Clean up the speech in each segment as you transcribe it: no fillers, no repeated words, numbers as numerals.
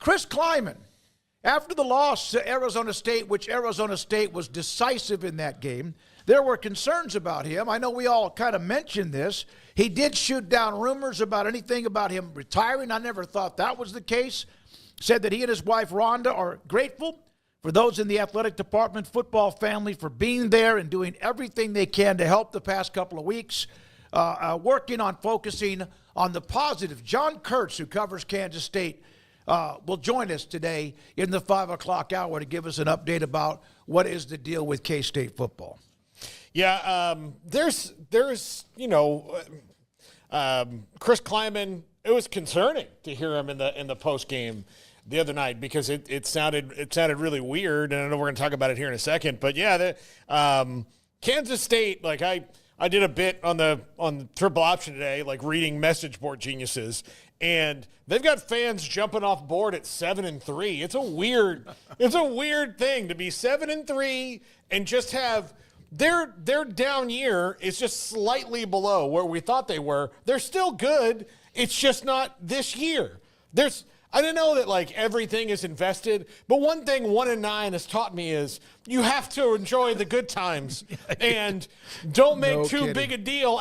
Chris Klieman, after the loss to Arizona State, which Arizona State was decisive in that game, there were concerns about him. I know we all kind of mentioned this. He did shoot down rumors about anything about him retiring. I never thought that was the case. Said that he and his wife, Rhonda, are grateful for those in the athletic department, football family, for being there and doing everything they can to help the past couple of weeks, working on focusing on the positive. John Kurtz, who covers Kansas State, will join us today in the 5 o'clock hour to give us an update about what is the deal with K-State football. Yeah, there's Chris Klieman. It was concerning to hear him in the post game the other night because it sounded really weird, and I know we're going to talk about it here in a second. But yeah, Kansas State, like I did a bit on Triple Option today, like reading message board geniuses, and they've got fans jumping off board at 7-3. It's a weird thing to be 7-3 and just have their down year is just slightly below where we thought they were. They're still good. It's just not this year. I don't know that like everything is invested, but one thing 1-9 has taught me is you have to enjoy the good times and don't make too big a deal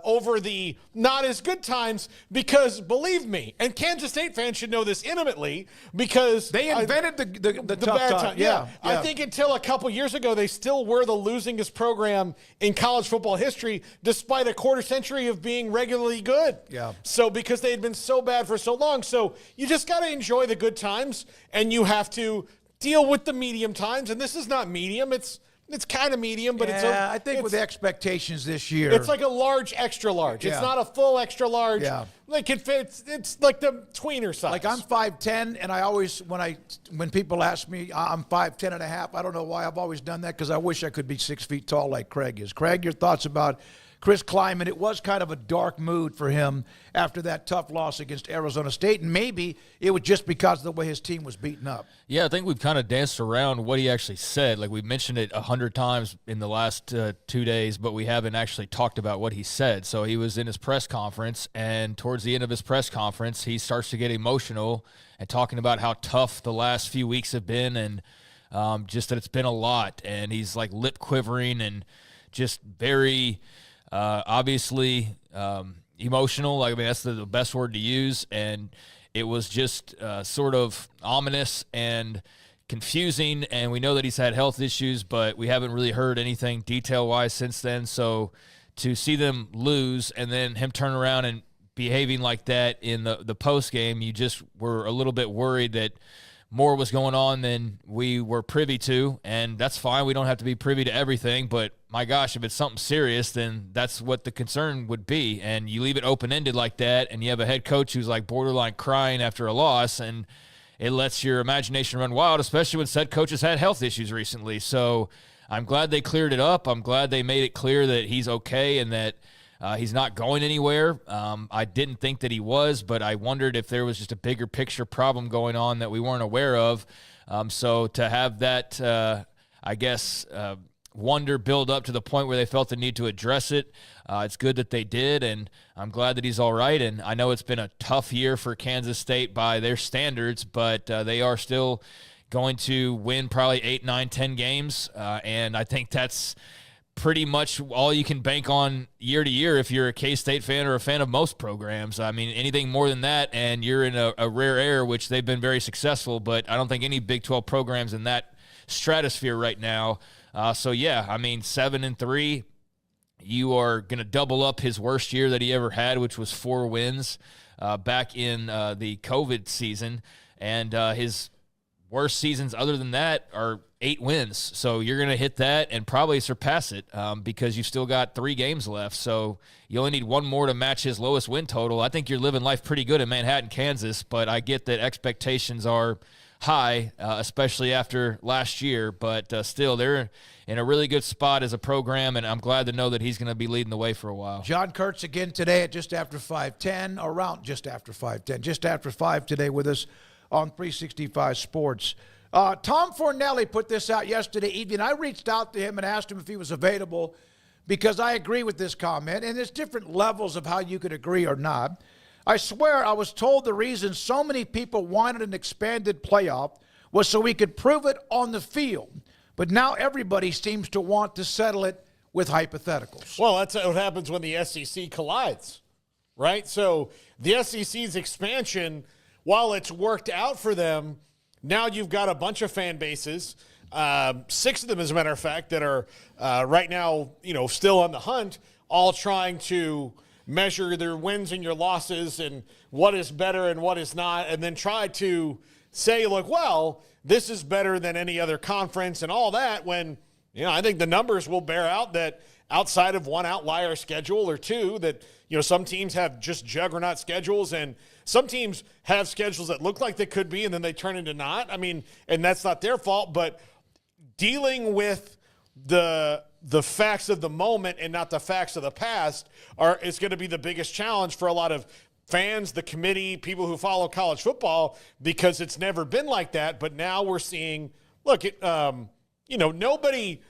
over the not as good times, because believe me, and Kansas State fans should know this intimately, because they invented the tough bad time. Yeah. I think until a couple years ago, they still were the losingest program in college football history, despite a quarter century of being regularly good. Yeah. So because they had been so bad for so long. So you just got to enjoy the good times, and you have to deal with the medium times. And this is not medium. It's kind of medium, but I think with the expectations this year, it's like a large, extra large. Yeah. It's not a full extra large. Yeah. Like it fits. It's like the tweener size. like I'm 5'10", and I always, when people ask me, I'm 5'10 and a half, I don't know why I've always done that, because I wish I could be 6 feet tall like Craig is. Craig, your thoughts about Chris Klieman? It was kind of a dark mood for him after that tough loss against Arizona State, and maybe it was just because of the way his team was beaten up. Yeah, I think we've kind of danced around what he actually said. Like, we mentioned it 100 times in the last 2 days, but we haven't actually talked about what he said. So he was in his press conference, and towards the end of his press conference, he starts to get emotional and talking about how tough the last few weeks have been, and just that it's been a lot. And he's like lip quivering and just very obviously emotional. Like, I mean, that's the best word to use. And it was just sort of ominous and confusing. And we know that he's had health issues, but we haven't really heard anything detail-wise since then. So to see them lose and then him turn around and behaving like that in the post game, you just were a little bit worried that more was going on than we were privy to, and that's fine. We don't have to be privy to everything, but my gosh, if it's something serious, then that's what the concern would be. And you leave it open-ended like that, and you have a head coach who's like borderline crying after a loss, and it lets your imagination run wild, especially when said coach has had health issues recently. So I'm glad they cleared it up. I'm glad they made it clear that he's okay and that he's not going anywhere. I didn't think that he was, but I wondered if there was just a bigger picture problem going on that we weren't aware of. So to have that, wonder build up to the point where they felt the need to address it, it's good that they did, and I'm glad that he's all right. And I know it's been a tough year for Kansas State by their standards, but they are still going to win probably 8, 9, 10 games, and I think that's pretty much all you can bank on year to year if you're a K-State fan or a fan of most programs. I mean, anything more than that, and you're in a rare air, which they've been very successful, but I don't think any Big 12 programs in that stratosphere right now. So, yeah, I mean, 7-3, you are going to double up his worst year that he ever had, which was 4 wins back in the COVID season, and his worst seasons other than that are 8 wins. So you're going to hit that and probably surpass it because you've still got 3 games left. So you only need 1 more to match his lowest win total. I think you're living life pretty good in Manhattan, Kansas, but I get that expectations are high, especially after last year. But still, they're in a really good spot as a program, and I'm glad to know that he's going to be leading the way for a while. John Kurtz again today at just after 5:10, around just after 5:10, just after 5 today with us on 365 Sports. Tom Fornelli put this out yesterday evening. I reached out to him and asked him if he was available because I agree with this comment, and there's different levels of how you could agree or not. I swear I was told the reason so many people wanted an expanded playoff was so we could prove it on the field. But now everybody seems to want to settle it with hypotheticals. Well, that's what happens when the SEC collides, right? So the SEC's expansion, while it's worked out for them, now you've got a bunch of fan bases, 6 of them, as a matter of fact, that are right now, still on the hunt, all trying to measure their wins and your losses and what is better and what is not, and then try to say, look, well, this is better than any other conference and all that, when, I think the numbers will bear out that outside of one outlier schedule or two, that, some teams have just juggernaut schedules, and some teams have schedules that look like they could be and then they turn into not. I mean, and that's not their fault, but dealing with the facts of the moment and not the facts of the past is going to be the biggest challenge for a lot of fans, the committee, people who follow college football, because it's never been like that. But now we're seeing, look, nobody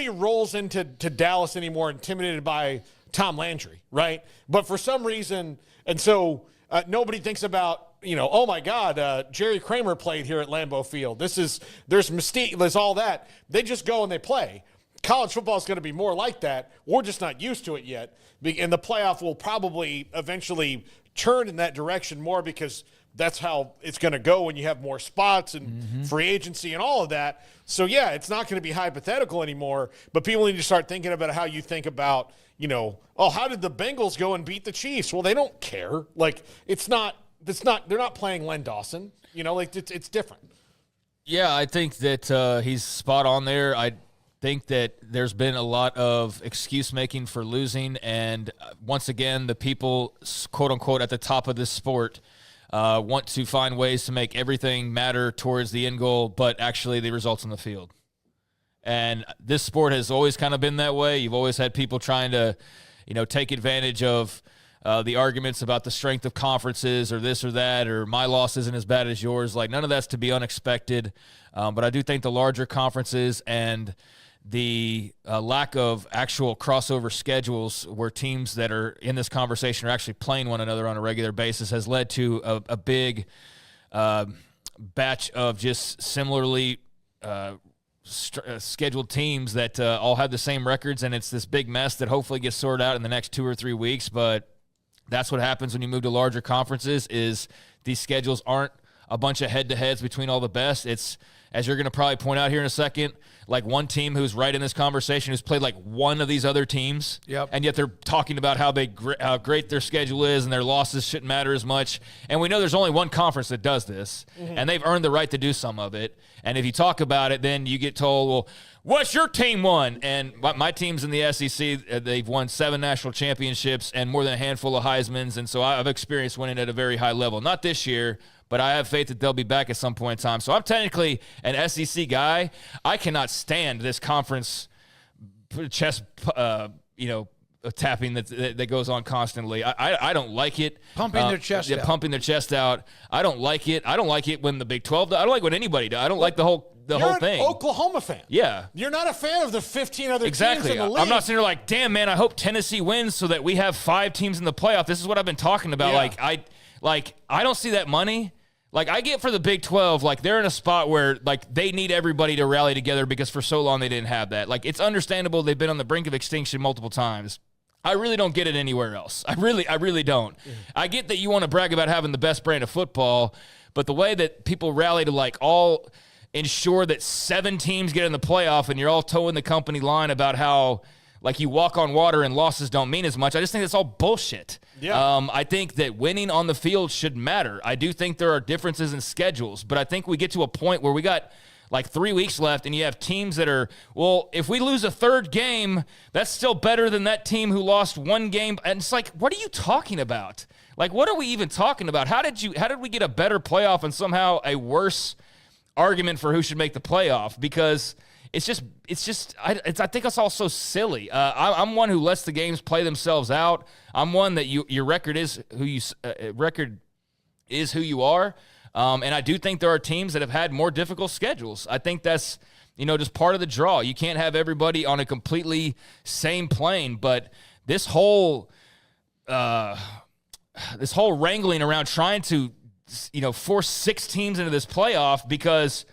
rolls into Dallas anymore intimidated by Tom Landry, right? But for some reason, and so nobody thinks about, oh my God, Jerry Kramer played here at Lambeau Field. There's mystique, there's all that. They just go and they play. College football is going to be more like that. We're just not used to it yet. And the playoff will probably eventually turn in that direction more, because that's how it's going to go when you have more spots and free agency and all of that. So, yeah, it's not going to be hypothetical anymore, but people need to start thinking about how you think about, how did the Bengals go and beat the Chiefs? Well, they don't care. Like, they're not playing Len Dawson. It's different. Yeah, I think that he's spot on there. I think that there's been a lot of excuse making for losing, and once again, the people, quote unquote, at the top of this sport want to find ways to make everything matter towards the end goal, but actually the results on the field. And this sport has always kind of been that way. You've always had people trying to, take advantage of the arguments about the strength of conferences or this or that, or my loss isn't as bad as yours. Like, none of that's to be unexpected. But I do think the larger conferences and the lack of actual crossover schedules where teams that are in this conversation are actually playing one another on a regular basis has led to a big batch of just similarly scheduled teams that all have the same records, and it's this big mess that hopefully gets sorted out in the next 2 or 3 weeks. But that's what happens when you move to larger conferences, is these schedules aren't a bunch of head-to-heads between all the best. It's, as you're going to probably point out here in a second, like one team who's right in this conversation who's played like one of these other teams, and yet they're talking about how great their schedule is and their losses shouldn't matter as much. And we know there's only one conference that does this, and they've earned the right to do some of it. And if you talk about it, then you get told, well, what's your team won? And my team's in the SEC. They've won 7 national championships and more than a handful of Heismans, and so I've experienced winning at a very high level. Not this year, but I have faith that they'll be back at some point in time. So I'm technically an SEC guy. I cannot stand this conference chest, tapping that goes on constantly. I don't like it. Pumping their chest out. Pumping their chest out. I don't like it. I don't like it when the Big 12 does. I don't like when anybody does. I don't like the whole thing. You're an Oklahoma fan. Yeah. You're not a fan of the 15 other teams in the league. I'm not sitting here like, damn, man, I hope Tennessee wins so that we have 5 teams in the playoff. This is what I've been talking about. Yeah. I don't see that money. Like, I get for the Big 12, like, they're in a spot where, like, they need everybody to rally together because for so long they didn't have that. Like, it's understandable they've been on the brink of extinction multiple times. I really don't get it anywhere else. I really don't. I get that you want to brag about having the best brand of football, but the way that people rally to, like, all ensure that 7 teams get in the playoff and you're all towing the company line about how, like, you walk on water and losses don't mean as much. I just think it's all bullshit. Yeah. I think that winning on the field should matter. I do think there are differences in schedules, but I think we get to a point where we got like 3 weeks left and you have teams that are, well, if we lose a 3rd game, that's still better than that team who lost 1 game. And it's like, what are you talking about? Like, what are we even talking about? How did we get a better playoff and somehow a worse argument for who should make the playoff? Because I think it's all so silly. I'm one who lets the games play themselves out. I'm one that your record is who you are. And I do think there are teams that have had more difficult schedules. I think that's, just part of the draw. You can't have everybody on a completely same plane, but this whole this whole wrangling around trying to, force 6 teams into this playoff because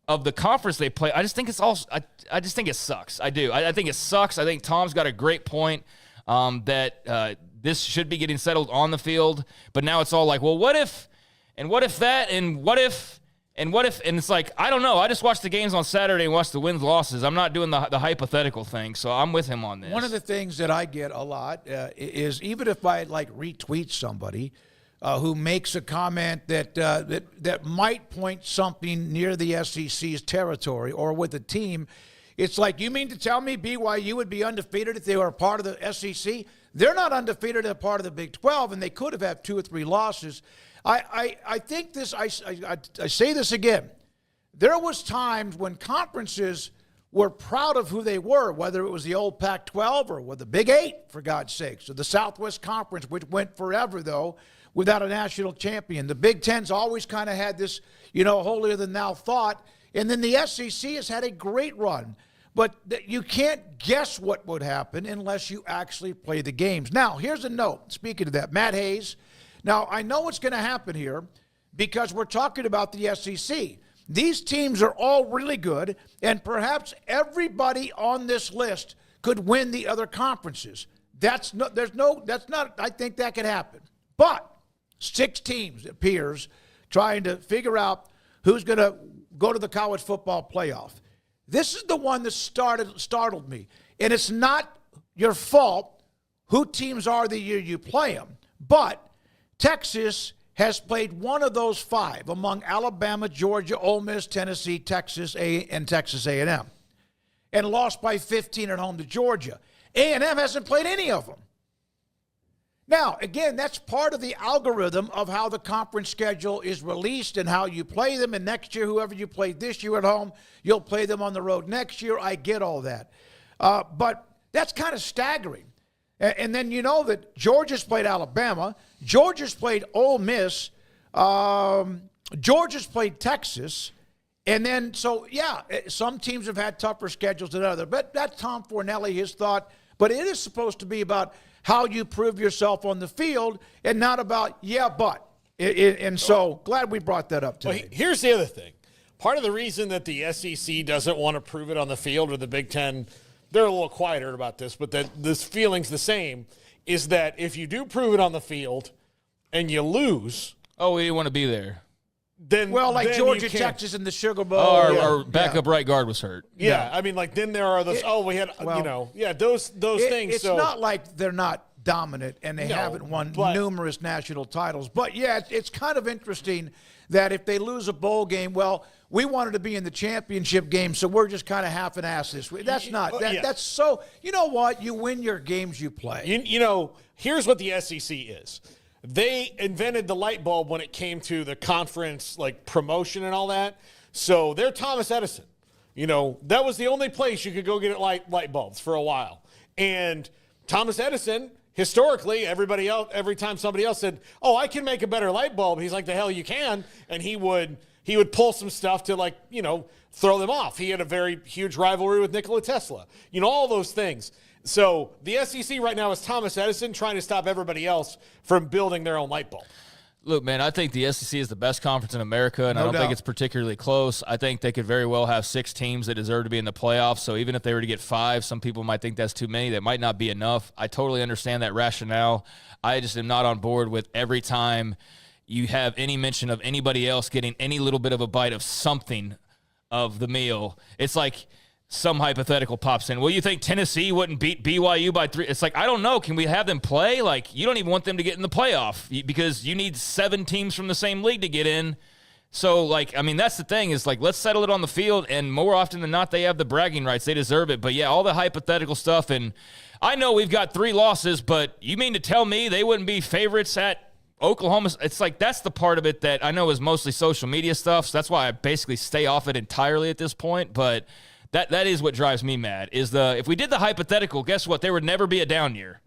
of the conference they play. I just think I just think it sucks. I do. I think it sucks. I think Tom's got a great point that this should be getting settled on the field, but now it's all like, well, what if that, and what if, and it's like, I don't know. I just watched the games on Saturday and watched the wins, losses. I'm not doing the hypothetical thing, so I'm with him on this. One of the things that I get a lot is, even if I retweet somebody who makes a comment that might point something near the SEC's territory or with a team, it's like, you mean to tell me BYU would be undefeated if they were a part of the SEC? They're not undefeated as a part of the Big 12, and they could have had 2 or 3 losses. I think this, I say this again. There was times when conferences were proud of who they were, whether it was the old Pac-12 or with the Big 8, for God's sakes, or the Southwest Conference, which went forever, though, without a national champion. The Big Ten's always kind of had this, holier-than-thou thought. And then the SEC has had a great run. But you can't guess what would happen unless you actually play the games. Now, here's a note. Speaking of that, Matt Hayes. Now, I know what's going to happen here because we're talking about the SEC. These teams are all really good, and perhaps everybody on this list could win the other conferences. I think that could happen. But 6 teams, it appears, trying to figure out who's going to go to the college football playoff. This is the one that startled me. And it's not your fault who teams are the year you play them. But Texas has played one of those 5 among Alabama, Georgia, Ole Miss, Tennessee, Texas, and Texas A&M, and lost by 15 at home to Georgia. A&M hasn't played any of them. Now, again, that's part of the algorithm of how the conference schedule is released and how you play them. And next year, whoever you played this year at home, you'll play them on the road next year. I get all that. But that's kind of staggering. And then you know that Georgia's played Alabama. Georgia's played Ole Miss. Georgia's played Texas. And then, some teams have had tougher schedules than others. But that's Tom Fornelli, his thought. But it is supposed to be about how you prove yourself on the field and not about, but. And so glad we brought that up today. Well, here's the other thing. Part of the reason that the SEC doesn't want to prove it on the field, or the Big Ten, they're a little quieter about this, but that this feeling's the same, is that if you do prove it on the field and you lose. Oh, we want to be there. Then Georgia, Texas, and the Sugar Bowl. Our backup right guard was hurt. Yeah, I mean, then there are those. Those things. It's not like they're not dominant and they haven't won numerous national titles. But it's kind of interesting that if they lose a bowl game, we wanted to be in the championship game, so we're just kind of half-an-assed this week. That's not. That's so. You know what? You win your games you play. Here's what the SEC is. They invented the light bulb when it came to the conference, promotion and all that. So they're Thomas Edison. That was the only place you could go get light bulbs for a while. And Thomas Edison, historically, every time somebody else said, "Oh, I can make a better light bulb," he's like, "The hell you can," and he would pull some stuff to throw them off. He had a very huge rivalry with Nikola Tesla. All those things. So the SEC right now is Thomas Edison trying to stop everybody else from building their own light bulb. Look, man, I think the SEC is the best conference in America, and I don't think it's particularly close. I think they could very well have 6 teams that deserve to be in the playoffs. So even if they were to get 5, some people might think that's too many. That might not be enough. I totally understand that rationale. I just am not on board with every time you have any mention of anybody else getting any little bit of a bite of something of the meal. It's like some hypothetical pops in. Well, you think Tennessee wouldn't beat BYU by 3? It's like, I don't know. Can we have them play? You don't even want them to get in the playoff because you need 7 teams from the same league to get in. So, that's the thing is, let's settle it on the field, and more often than not, they have the bragging rights. They deserve it. But, all the hypothetical stuff, and I know we've got 3 losses, but you mean to tell me they wouldn't be favorites at Oklahoma? It's that's the part of it that I know is mostly social media stuff, so that's why I basically stay off it entirely at this point, but That is what drives me mad, is if we did the hypothetical, guess what? There would never be a down year.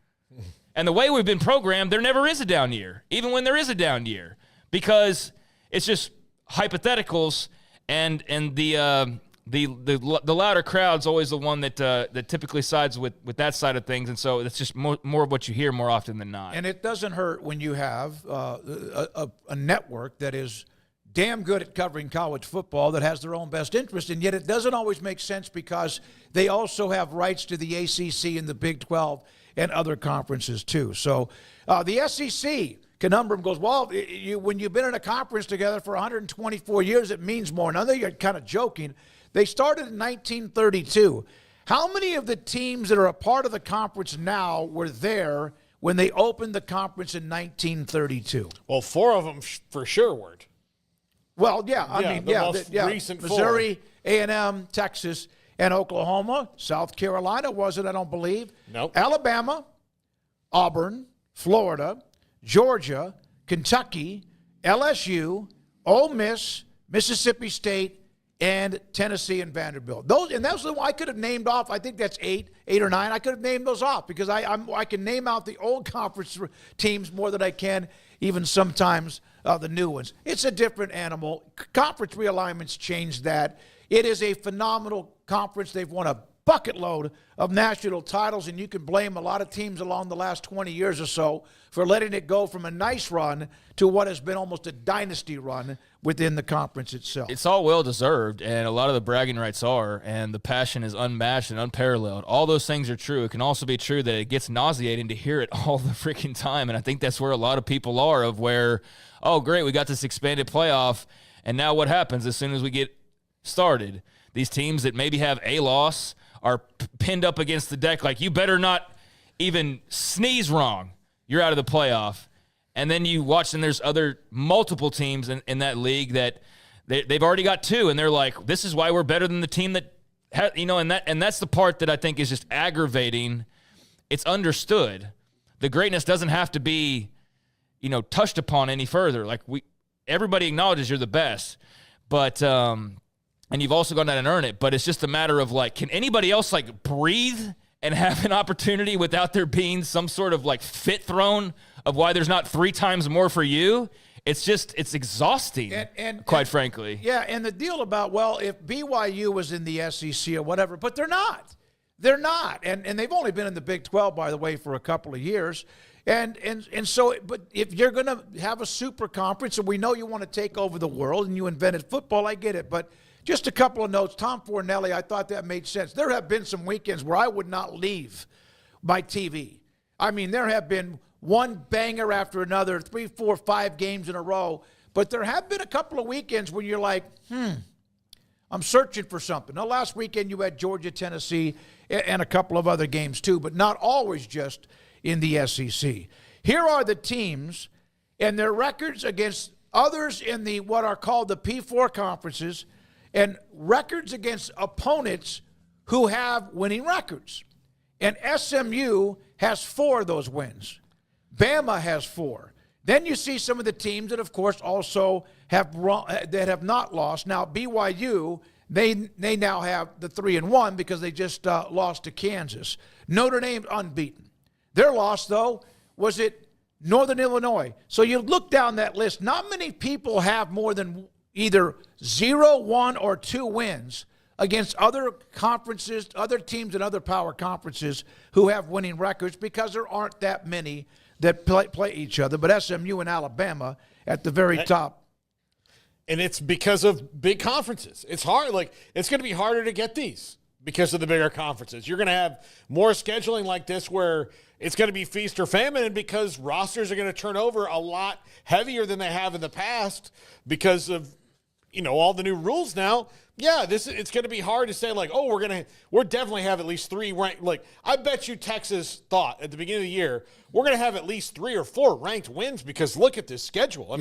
And the way we've been programmed, there never is a down year, even when there is a down year, because it's just hypotheticals, and the the louder crowd's always the one that typically sides with that side of things, and so it's just more of what you hear more often than not. And it doesn't hurt when you have a network that is damn good at covering college football that has their own best interest, and yet it doesn't always make sense because they also have rights to the ACC and the Big 12 and other conferences too. So the SEC conundrum goes, well, when you've been in a conference together for 124 years, it means more. Now, you're kind of joking. They started in 1932. How many of the teams that are a part of the conference now were there when they opened the conference in 1932? Well, 4 of them for sure weren't. Well, Recent Missouri, A&M, Texas, and Oklahoma. South Carolina wasn't, I don't believe. Nope. Alabama, Auburn, Florida, Georgia, Kentucky, LSU, Ole Miss, Mississippi State, and Tennessee and Vanderbilt. That's the one I could have named off. I think that's 8 or 9. I could have named those off because I can name out the old conference teams more than I can even sometimes the new ones. It's a different animal. Conference realignments changed that. It is a phenomenal conference. They've won a bucket load of national titles, and you can blame a lot of teams along the last 20 years or so for letting it go from a nice run to what has been almost a dynasty run within the conference itself. It's all well-deserved, and a lot of the bragging rights are, and the passion is unmatched and unparalleled. All those things are true. It can also be true that it gets nauseating to hear it all the freaking time, and I think that's where a lot of people are of where, oh, great, we got this expanded playoff, and now what happens as soon as we get started? These teams that maybe have a loss are pinned up against the deck like, you better not even sneeze wrong. You're out of the playoff. And then you watch, and there's multiple teams in that league that they've already got 2, and they're like, this is why we're better than the team that and that's the part that I think is just aggravating. It's understood. The greatness doesn't have to be, touched upon any further. Like everybody acknowledges you're the best, but and you've also gone out and earned it, but it's just a matter of like, can anybody else like breathe and have an opportunity without there being some sort of like fit thrown of why there's not 3 times more for you? It's exhausting, quite frankly. Yeah, and the deal about, well, if BYU was in the SEC or whatever, but they're not. They're not. And they've only been in the Big 12, by the way, for a couple of years. And so, but if you're going to have a super conference, and we know you want to take over the world and you invented football, I get it. But just a couple of notes. Tom Fornelli, I thought that made sense. There have been some weekends where I would not leave my TV. I mean, there have been one banger after another, 3, 4, 5 games in a row. But there have been a couple of weekends when you're like, I'm searching for something. Now, last weekend you had Georgia, Tennessee, and a couple of other games too, but not always just in the SEC. Here are the teams and their records against others in the what are called the P4 conferences and records against opponents who have winning records. And SMU has 4 of those wins. Bama has 4. Then you see some of the teams that, of course, also have not lost. Now, BYU, they now have the 3-1 because they just lost to Kansas. Notre Dame unbeaten. Their loss, though, was at Northern Illinois. So you look down that list. Not many people have more than either 0, 1, or 2 wins against other conferences, other teams in other power conferences who have winning records because there aren't that many that play each other. But SMU and Alabama at the very top. And it's because of big conferences. It's hard. Like, it's going to be harder to get these because of the bigger conferences. You're going to have more scheduling like this where it's going to be feast or famine, and because rosters are going to turn over a lot heavier than they have in the past because of, all the new rules now. Yeah, it's going to be hard to say like, oh, we're definitely have at least 3 ranked. Like, I bet you Texas thought at the beginning of the year we're going to have at least 3 or 4 ranked wins because look at this schedule. I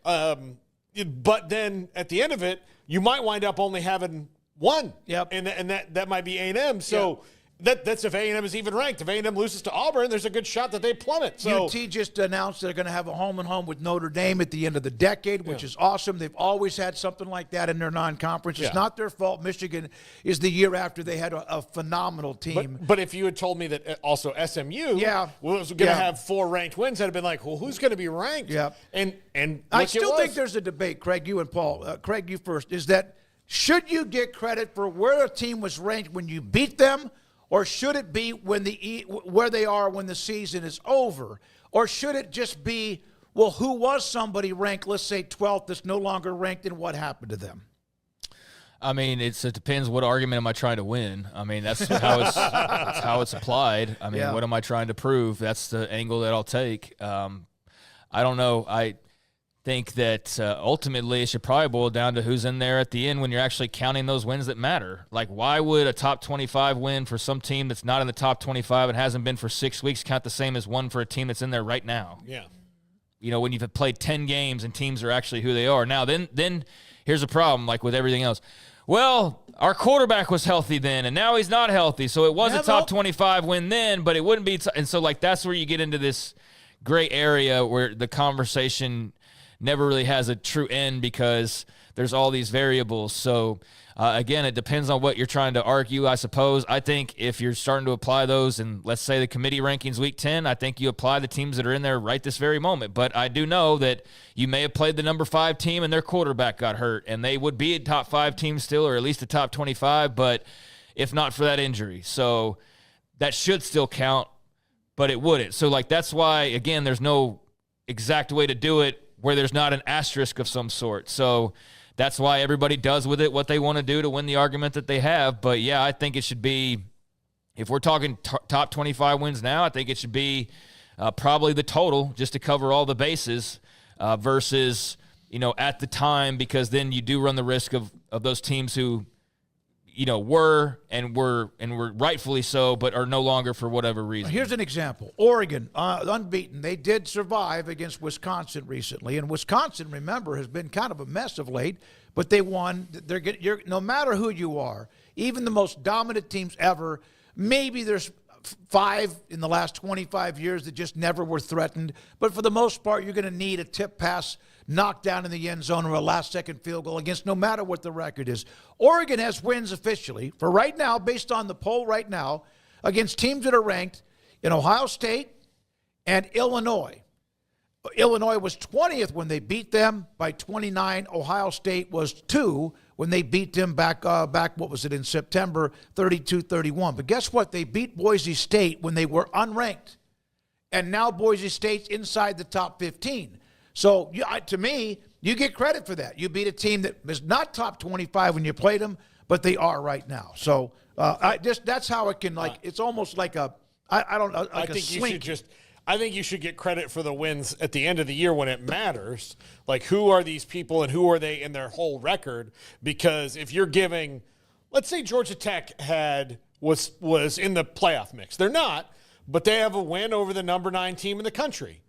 mean, but then at the end of it, you might wind up only having 1. Yep. And that might be A&M. So that's if A&M is even ranked. If A&M loses to Auburn, there's a good shot that they plummet. So UT just announced they're going to have a home-and-home with Notre Dame at the end of the decade, which is awesome. They've always had something like that in their non-conference. It's not their fault. Michigan is the year after they had a phenomenal team. But if you had told me that also SMU was going to have 4 ranked wins, I'd have been like, well, who's going to be ranked? Yeah. And I still think there's a debate, Craig, you and Paul. Craig, you first, is that should you get credit for where a team was ranked when you beat them, or should it be where they are when the season is over? Or should it just be, well, who was somebody ranked, let's say 12th, that's no longer ranked, and what happened to them? I mean, it depends what argument am I trying to win. I mean, that's how it's applied. I mean, what am I trying to prove? That's the angle that I'll take. I don't know. I think that ultimately it should probably boil down to who's in there at the end when you're actually counting those wins that matter. Like, why would a top 25 win for some team that's not in the top 25 and hasn't been for 6 weeks count the same as one for a team that's in there right now? Yeah. You know, when you've played 10 games and teams are actually who they are. Now, then here's a problem, like with everything else. Well, our quarterback was healthy then, and now he's not healthy. So it was a top 25 win then, but it wouldn't be. And so, like, that's where you get into this gray area where the conversation never really has a true end because there's all these variables. So, again, it depends on what you're trying to argue, I suppose. I think if you're starting to apply those, and let's say the committee rankings week 10, I think you apply the teams that are in there right this very moment. But I do know that you may have played the number 5 team and their quarterback got hurt, and they would be a top 5 team still, or at least a top 25, but if not for that injury. So that should still count, but it wouldn't. So, like, that's why, again, there's no exact way to do it where there's not an asterisk of some sort. So that's why everybody does with it what they want to do to win the argument that they have. But, yeah, I think it should be, if we're talking top 25 wins now, I think it should be probably the total just to cover all the bases versus, you know, at the time, because then you do run the risk of those teams who, you know, were rightfully so, but are no longer for whatever reason. Here's an example. Oregon, unbeaten. They did survive against Wisconsin recently. And Wisconsin, remember, has been kind of a mess of late, but they won. No matter who you are, even the most dominant teams ever, maybe there's 5 in the last 25 years that just never were threatened. But for the most part, you're going to need a tip pass knocked down in the end zone or a last-second field goal against no matter what the record is. Oregon has wins officially for right now, based on the poll right now, against teams that are ranked in Ohio State and Illinois. Illinois was 20th when they beat them by 29. Ohio State was 2 when they beat them back, what was it, in September, 32-31. But guess what? They beat Boise State when they were unranked. And now Boise State's inside the top 15. So, to me, you get credit for that. You beat a team that is not top 25 when you played them, but they are right now. So, that's how it can, like, it's almost like a, I don't know, like a slink. I think you should get credit for the wins at the end of the year when it matters. Like, who are these people and who are they in their whole record? Because if you're giving, let's say Georgia Tech was in the playoff mix. They're not, but they have a win over the number 9 team in the country.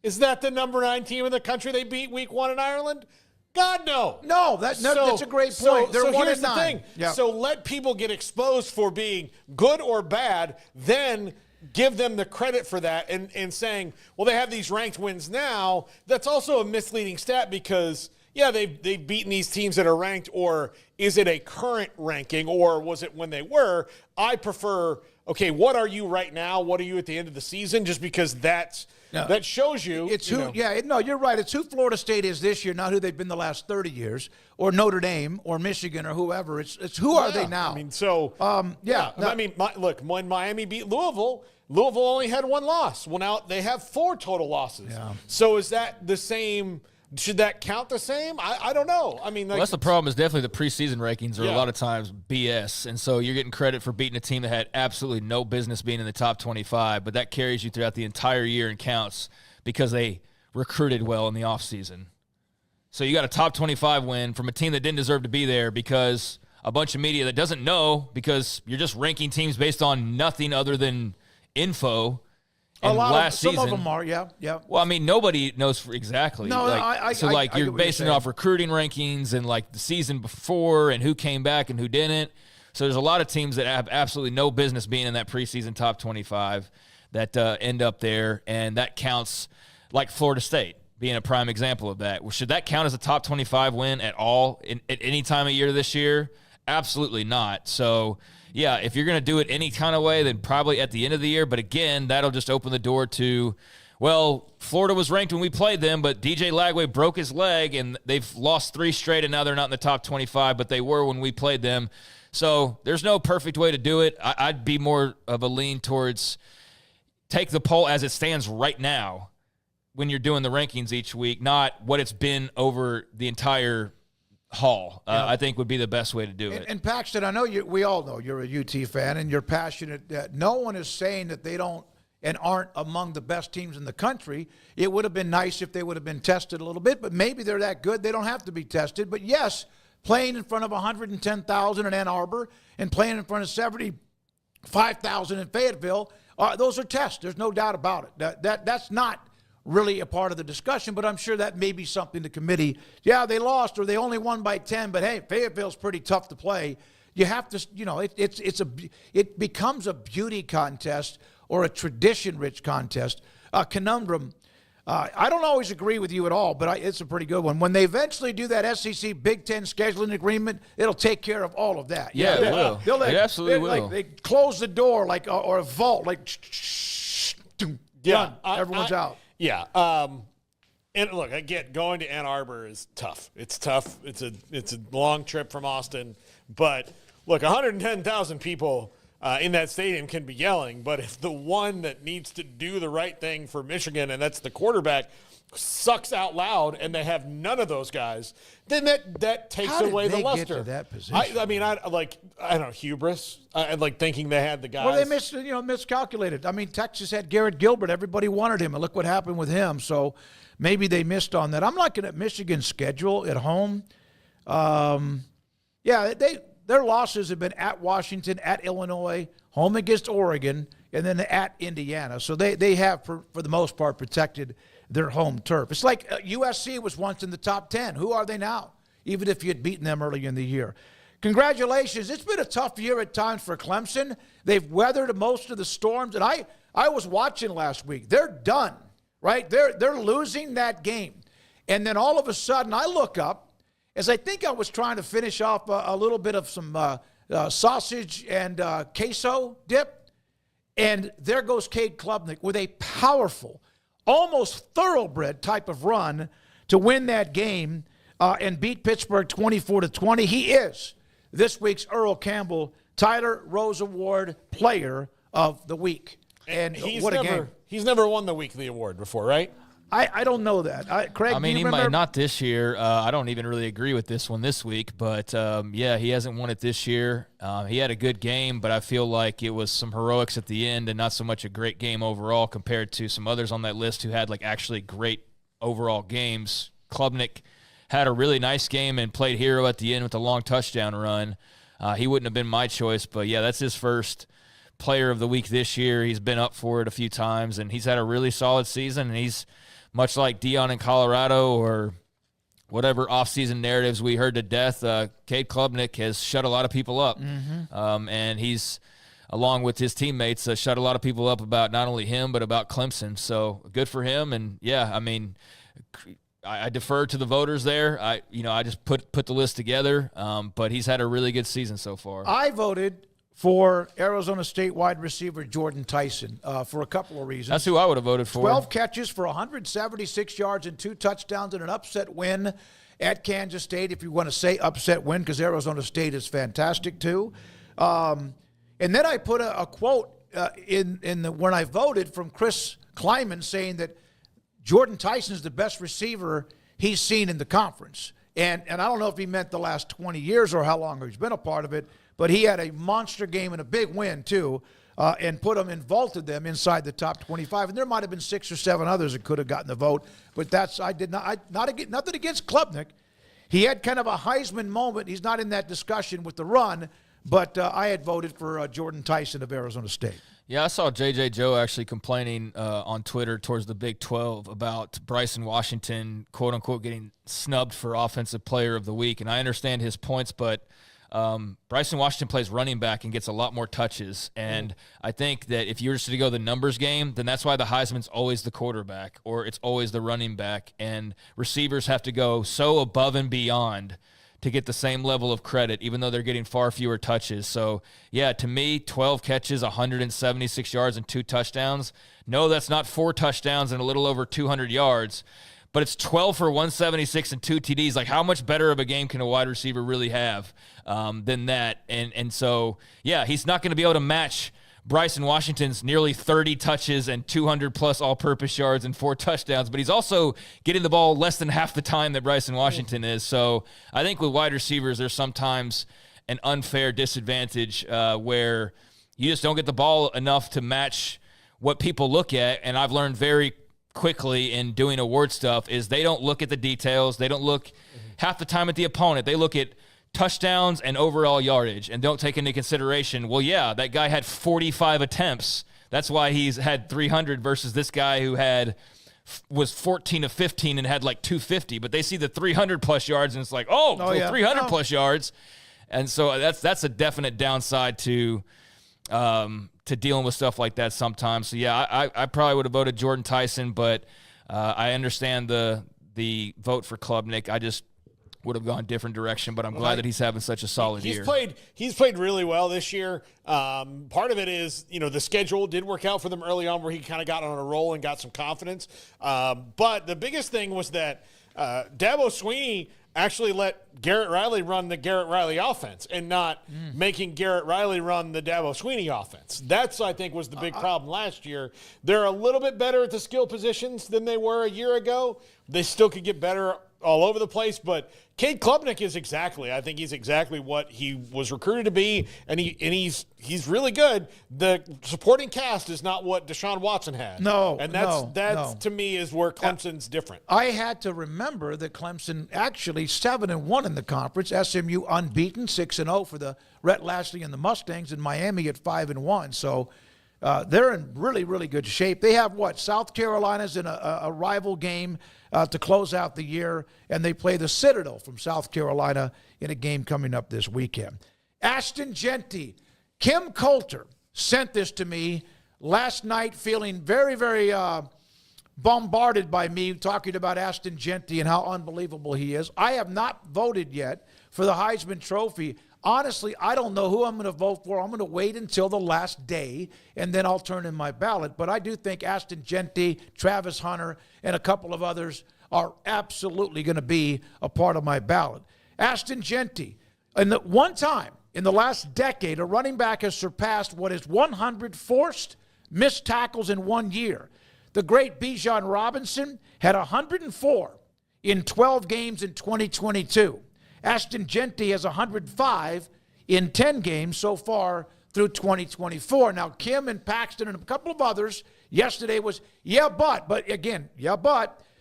Is that the number 9 team in the country they beat week 1 in Ireland? God, no. No, that's a great point. They're 1-9. Here's the thing. Yep. So let people get exposed for being good or bad, then give them the credit for that and saying, well, they have these ranked wins now. That's also a misleading stat because, yeah, they've beaten these teams that are ranked, or is it a current ranking, or was it when they were? I prefer, okay, what are you right now? What are you at the end of the season? Just because that shows you. It's who, you're right. It's who Florida State is this year, not who they've been the last 30 years, or Notre Dame, or Michigan, or whoever. It's who are they now? I mean, so, look, when Miami beat Louisville only had 1 loss. Well, now they have 4 total losses. Yeah. So is that the same? Should that count the same? I don't know. I mean, that's the problem. Is definitely the preseason rankings are a lot of times BS, and so you're getting credit for beating a team that had absolutely no business being in the top 25, but that carries you throughout the entire year and counts because they recruited well in the offseason. So you got a top 25 win from a team that didn't deserve to be there because a bunch of media that doesn't know, because you're just ranking teams based on nothing other than info. And some of them are, yeah. Well, I mean, nobody knows exactly. No, you're basing it off recruiting rankings and like the season before and who came back and who didn't. So there's a lot of teams that have absolutely no business being in that preseason top 25 that end up there, and that counts, like Florida State being a prime example of that. Well, should that count as a top 25 win at all at any time of year this year? Absolutely not. So, yeah, if you're going to do it any kind of way, then probably at the end of the year. But again, that'll just open the door to, well, Florida was ranked when we played them, but DJ Lagway broke his leg, and they've lost 3 straight, and now they're not in the top 25, but they were when we played them. So there's no perfect way to do it. I'd be more of a lean towards take the poll as it stands right now when you're doing the rankings each week, not what it's been over the entire haul. I think would be the best way to do it. And Paxton, I know we all know you're a UT fan, and you're passionate. That no one is saying that they don't and aren't among the best teams in the country. It would have been nice if they would have been tested a little bit, but maybe they're that good they don't have to be tested. But yes, playing in front of 110,000 in Ann Arbor and playing in front of 75,000 in Fayetteville, those are tests. There's no doubt about it. That's not really a part of the discussion, but I'm sure that may be something the committee, they lost or they only won by 10, but hey, Fayetteville's pretty tough to play. You have to, it becomes a beauty contest or a tradition-rich contest, a conundrum. I don't always agree with you at all, but it's a pretty good one. When they eventually do that SEC Big Ten scheduling agreement, it'll take care of all of that. Yeah, it will. It absolutely will. They close the door or a vault, done. Everyone's out. Yeah. And look, again, going to Ann Arbor is tough. It's tough. It's a long trip from Austin. But look, 110,000 people in that stadium can be yelling, but if the one that needs to do the right thing for Michigan, and that's the quarterback, sucks out loud, and they have none of those guys, then that takes away the luster. How did they get to that position? I mean, I don't know, hubris. Thinking they had the guys. Well, they miscalculated. I mean, Texas had Garrett Gilbert. Everybody wanted him, and look what happened with him. So maybe they missed on that. I'm looking at Michigan's schedule at home. Their losses have been at Washington, at Illinois, home against Oregon, and then at Indiana. So they have, for the most part, protected their home turf. It's like USC was once in the top 10. Who are they now? Even if you had beaten them early in the year. Congratulations. It's been a tough year at times for Clemson. They've weathered most of the storms. And I was watching last week. They're done, right? They're losing that game. And then all of a sudden I look up, as I think I was trying to finish off a little bit of some sausage and queso dip, and there goes Cade Klubnik with a powerful, almost thoroughbred type of run to win that game and beat Pittsburgh 24-20. He is this week's Earl Campbell Tyler Rose Award Player of the Week. And what a game. He's never won the weekly award before, right? I don't know that. Craig, I mean, do you he remember? might not this year. I don't even really agree with this one this week, but he hasn't won it this year. He had a good game, but I feel like it was some heroics at the end and not so much a great game overall compared to some others on that list who had actually great overall games. Klubnik had a really nice game and played hero at the end with a long touchdown run. He wouldn't have been my choice, but that's his first Player of the Week this year. He's been up for it a few times, and he's had a really solid season, and he's much like Deion in Colorado or whatever offseason narratives we heard to death, Cade Klubnik has shut a lot of people up. Mm-hmm. And he's, along with his teammates, shut a lot of people up about not only him but about Clemson. So good for him. And, I defer to the voters there. I just put the list together, but he's had a really good season so far. I voted for Arizona State wide receiver Jordan Tyson for a couple of reasons. That's who I would have voted for. 12 catches for 176 yards and 2 touchdowns in an upset win at Kansas State, if you want to say upset win, because Arizona State is fantastic too. And then I put a quote when I voted from Chris Klieman saying that Jordan Tyson is the best receiver he's seen in the conference. And I don't know if he meant the last 20 years or how long he's been a part of it, but he had a monster game and a big win, too, and vaulted them inside the top 25. And there might have been 6 or 7 others that could have gotten the vote, but nothing against Klubnik. He had kind of a Heisman moment. He's not in that discussion with the run, but I had voted for Jordan Tyson of Arizona State. Yeah, I saw J.J. Joe actually complaining on Twitter towards the Big 12 about Bryson Washington, quote-unquote, getting snubbed for Offensive Player of the Week. And I understand his points, but Bryson Washington plays running back and gets a lot more touches. And I think that if you were just to go the numbers game, then that's why the Heisman's always the quarterback or it's always the running back. And receivers have to go so above and beyond to get the same level of credit, even though they're getting far fewer touches. So, yeah, to me, 12 catches, 176 yards, and 2 touchdowns. No, that's not 4 touchdowns and a little over 200 yards, but it's 12 for 176 and 2 TDs. Like, how much better of a game can a wide receiver really have than that? And so, yeah, he's not going to be able to match Bryson Washington's nearly 30 touches and 200-plus all-purpose yards and 4 touchdowns, but he's also getting the ball less than half the time that Bryson Washington is. So I think with wide receivers, there's sometimes an unfair disadvantage where you just don't get the ball enough to match what people look at. And I've learned very quickly in doing award stuff is they don't look at the details. They don't look half the time at the opponent. They look at touchdowns and overall yardage and don't take into consideration, well, yeah, that guy had 45 attempts. That's why he's had 300 versus this guy who was 14 of 15 and had like 250. But they see the 300-plus yards and it's like, 300-plus yards. And so that's a definite downside to dealing with stuff like that sometimes. So, yeah, I probably would have voted Jordan Tyson, but I understand the vote for Klubnik. I just would have gone a different direction, but I'm glad that he's having such a solid year. He's played really well this year. Part of it is, the schedule did work out for them early on where he kind of got on a roll and got some confidence. But the biggest thing was that Dabo Swinney actually let Garrett Riley run the Garrett Riley offense and not making Garrett Riley run the Dabo Swinney offense. That's, I think, was the big problem last year. They're a little bit better at the skill positions than they were a year ago. They still could get better all over the place, but Cade Klubnik is I think he's exactly what he was recruited to be, and he's really good. The supporting cast is not what Deshaun Watson had. That's to me is where Clemson's different. I had to remember that Clemson actually 7-1 in the conference, SMU unbeaten, 6-0 for the Rhett Lashlee and the Mustangs, and Miami at 5-1. So they're in really, really good shape. They have South Carolina's in a rival game to close out the year, and they play the Citadel from South Carolina in a game coming up this weekend. Ashton Genty, Kim Coulter sent this to me last night, feeling very, very bombarded by me talking about Ashton Genty and how unbelievable he is. I have not voted yet for the Heisman Trophy. Honestly, I don't know who I'm going to vote for. I'm going to wait until the last day, and then I'll turn in my ballot. But I do think Ashton Genty, Travis Hunter, and a couple of others are absolutely going to be a part of my ballot. Ashton Genty, and one time in the last decade, a running back has surpassed what is 100 forced missed tackles in 1 year. The great Bijan Robinson had 104 in 12 games in 2022. Ashton Genty has 105 in 10 games so far through 2024. Now, Kim and Paxton and a couple of others yesterday was, but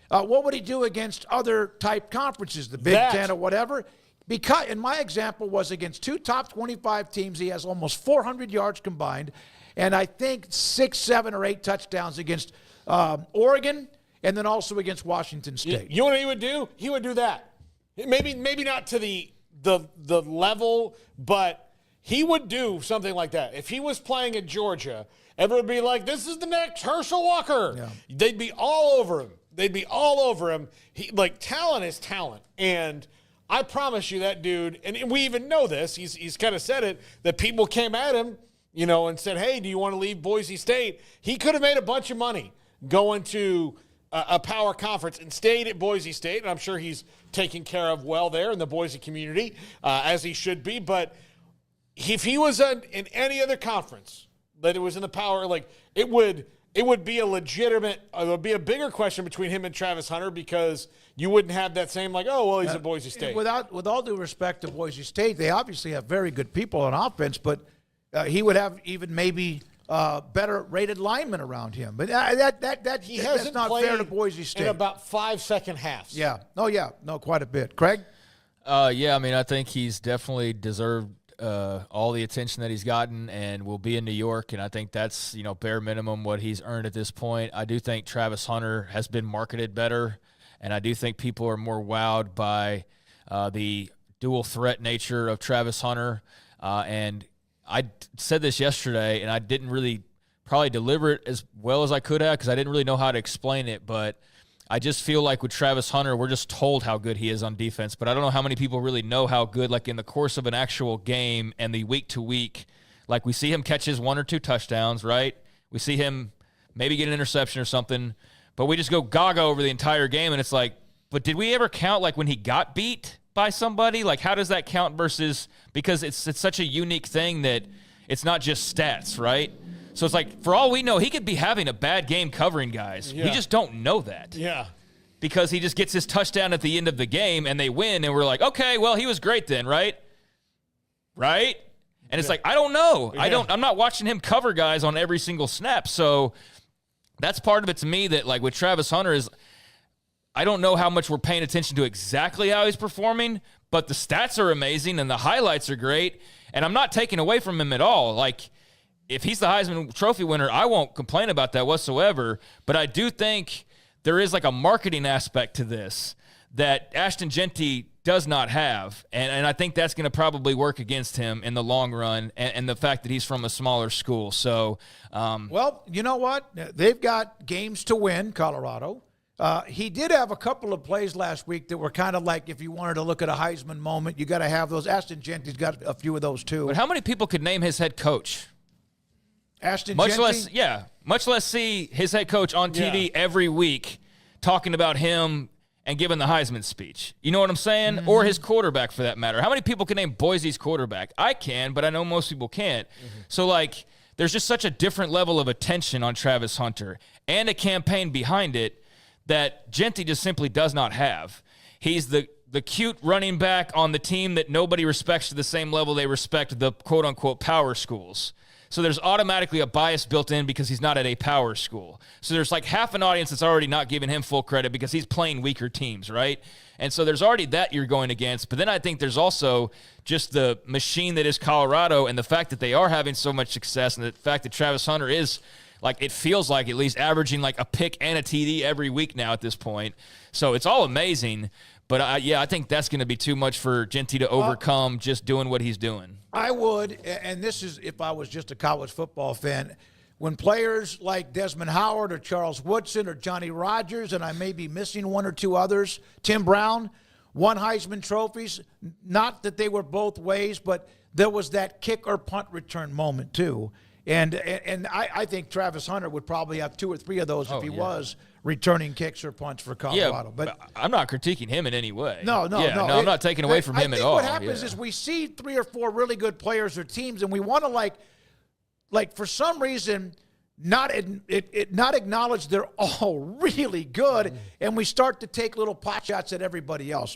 what would he do against other type conferences, the Big Ten or whatever? Because, in my example, was against 2 top 25 teams. He has almost 400 yards combined, and I think 6, 7, or 8 touchdowns against Oregon and then also against Washington State. You know what he would do? He would do that. Maybe not to the level, but he would do something like that. If he was playing at Georgia, everyone would be like, this is the next Herschel Walker. Yeah. They'd be all over him. Talent is talent. And I promise you that dude, and we even know this, he's kind of said it, that people came at him, and said, hey, do you want to leave Boise State? He could have made a bunch of money going to a power conference and stayed at Boise State, and I'm sure he's taken care of well there in the Boise community, as he should be. But if he was in any other conference that it was in the power, it would be a bigger question between him and Travis Hunter, because you wouldn't have that same he's at Boise State. With all due respect to Boise State, they obviously have very good people on offense, but he would have even maybe better rated linemen around him. But that's not fair to Boise State. In about 5 second halves. Yeah. Oh, yeah. No, quite a bit. Craig? I think he's definitely deserved all the attention that he's gotten and will be in New York, and I think that's, bare minimum what he's earned at this point. I do think Travis Hunter has been marketed better, and I do think people are more wowed by the dual threat nature of Travis Hunter, and I said this yesterday, and I didn't really probably deliver it as well as I could have because I didn't really know how to explain it. But I just feel like with Travis Hunter, we're just told how good he is on defense, but I don't know how many people really know how good, like in the course of an actual game and the week to week, like we see him catch his 1 or 2 touchdowns, right? We see him maybe get an interception or something, but we just go gaga over the entire game, and it's like, but did we ever count like when he got beat by somebody? Like, how does that count versus, because it's such a unique thing that it's not just stats, right? So it's like, for all we know, he could be having a bad game covering guys. Yeah. We just don't know that. Yeah. Because he just gets his touchdown at the end of the game and they win, and we're like, okay, well, he was great then, right? Right? And it's like, I don't know. Yeah. I'm not watching him cover guys on every single snap. So that's part of it to me that, like, with Travis Hunter is, I don't know how much we're paying attention to exactly how he's performing, but the stats are amazing and the highlights are great. And I'm not taking away from him at all. Like, if he's the Heisman Trophy winner, I won't complain about that whatsoever. But I do think there is like a marketing aspect to this that Ashton Jeanty does not have. And I think that's going to probably work against him in the long run, and the fact that he's from a smaller school. So, well, you know what? They've got games to win, Colorado. He did have a couple of plays last week that were kind of like, if you wanted to look at a Heisman moment, you got to have those. Ashton Jeanty's got a few of those too. but how many people could name his head coach? Ashton Much Jeanty? much less see his head coach on TV every week talking about him and giving the Heisman speech. You know what I'm saying? Mm-hmm. Or his quarterback, for that matter. How many people can name Boise's quarterback? I can, but I know most people can't. Mm-hmm. So, like, there's just such a different level of attention on Travis Hunter and a campaign behind it that Jeanty just simply does not have. He's the cute running back on the team that nobody respects to the same level they respect the quote-unquote power schools. So there's automatically a bias built in because he's not at a power school. So there's like half an audience that's already not giving him full credit because he's playing weaker teams, right? And so there's already that you're going against. But then I think there's also just the machine that is Colorado, and the fact that they are having so much success, and the fact that Travis Hunter is, like, it feels like at least averaging like a pick and a TD every week now at this point. So it's all amazing. But I think that's going to be too much for Jeanty to overcome just doing what he's doing. I would, and this is if I was just a college football fan, when players like Desmond Howard or Charles Woodson or Johnny Rodgers, and I may be missing 1 or 2 others, Tim Brown, won Heisman trophies, not that they were both ways, but there was that kick or punt return moment too. And I think Travis Hunter would probably have 2 or 3 of those if he was returning kicks or punts for Colorado. Yeah, but I'm not critiquing him in any way. No. I'm not taking away from him at all. What happens is we see 3 or 4 really good players or teams, and we want to like for some reason not acknowledge they're all really good, and we start to take little pot shots at everybody else.